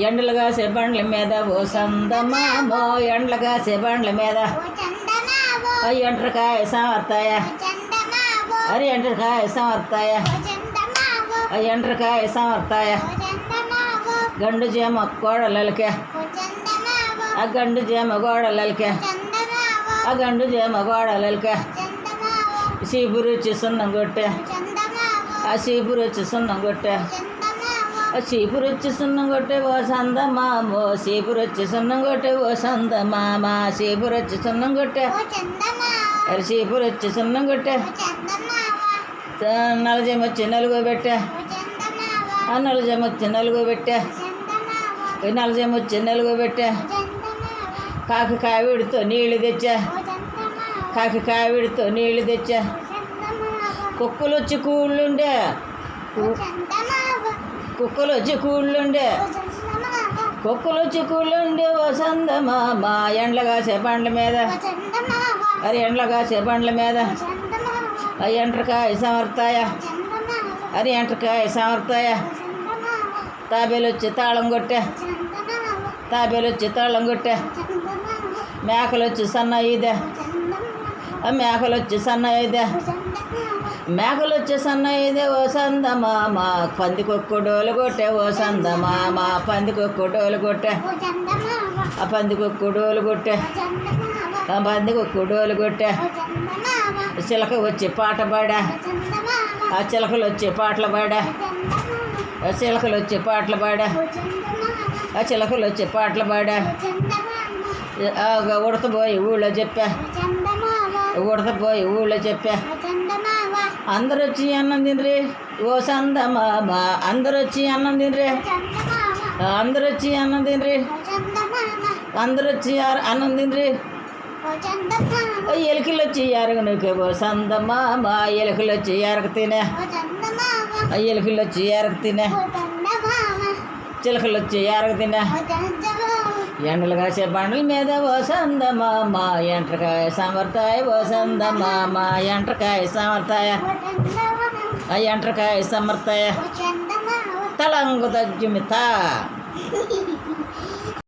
ఎండలుగా సెబండ్ల మీద ఓ సందమామో ఎండలుగా సెబండ్ల మీద ఎండ్రకాయ సమర్తాయ అరే ఎండ్రకాయ సమర్తాయ ఎండ్రకాయ సమర్తాయ గండు చేమ గోడలకే ఆ గండు చేమ గోడలకే ఆ గండు చేమ గోడలకే చీపురుచ్చి సున్నం కొట్టే ఆ చీపురుచ్చి సున్నం కొట్టే ఆ చీపురుచ్చి సున్నం కొట్టే ఓ సందమామో చీపురుచ్చి సున్నం కొట్టే ఓ సందమామ చీపురుచ్చి సున్నం కొట్టే అరే చీపురుచ్చి సున్నం కొట్టే నలజమొచ్చి నలుగు పెట్టే ఆ నలజమొచ్చి నలుగు పెట్టే నలజమొచ్చి నలుగు పెట్టే కాకి కావిడితో నీళ్లు తెచ్చా కాకి కావిడితో నీళ్లు తెచ్చా కుక్కలు వచ్చి కూళ్ళుండే కుక్కలు వచ్చి కూళ్ళుండే కుక్కలు వచ్చి కూళ్ళుండే ఓ సందమామ ఎండ్లగా సెబండ్ల మీద అరే ఎండ్లగా సెబండ్ల మీద ఎండ్రకాయ సమర్తాయ అరే ఎండ్రకాయ సమర్తాయ తాబేలు వచ్చి తాళం కొట్టే తాబేలు వచ్చి తాళం కొట్టే మేకలు వచ్చి సన్న ఇదే మేకలు వచ్చి సన్న ఇదే మేకలు వచ్చి సన్న ఇదే ఓ సందమామ పందికొక్కుడోలు కొట్టే ఓ సందమామ పందికొక్కుడోలు కొట్టే ఆ పందికొక్కుడోలు కొట్టే ఆ పందికొక్కుడోలు కొట్టే చిలక వచ్చి పాట పాడా ఆ చిలకలు వచ్చి పాటలు పాడా ఆ చిలకలు వచ్చి పాటలు పాడా ఆ చిలకలు వచ్చి పాటలు పాడా ఉడతపోయి ఊళ్ళో చెప్పా ఉడతపోయి ఊళ్ళో చెప్పా అందరు వచ్చి అన్నం తిండ్రి ఓ సందమామ అందరు వచ్చి అన్నం తిండ్రి అందరు వచ్చి అన్నం తిండ్రి అందరు వచ్చి అన్నం తిండ్రి ఎలుకలు వచ్చి ఎరగనుకే ఓ సందమామ ఎలుకలు వచ్చి ఎరగ తినే ఎలుకలు వచ్చి ఎరగ తినే చిలకలు వచ్చి ఎరగ తినే ఎండలు కాసే బండల మీద ఓ సందమామ ఎండ్రకాయ సమర్తాయ ఓ సందమామ ఎండ్రకాయ సమర్తాయ ఎండ్రకాయ సమర్తాయ తలంగు తగ్గుమిత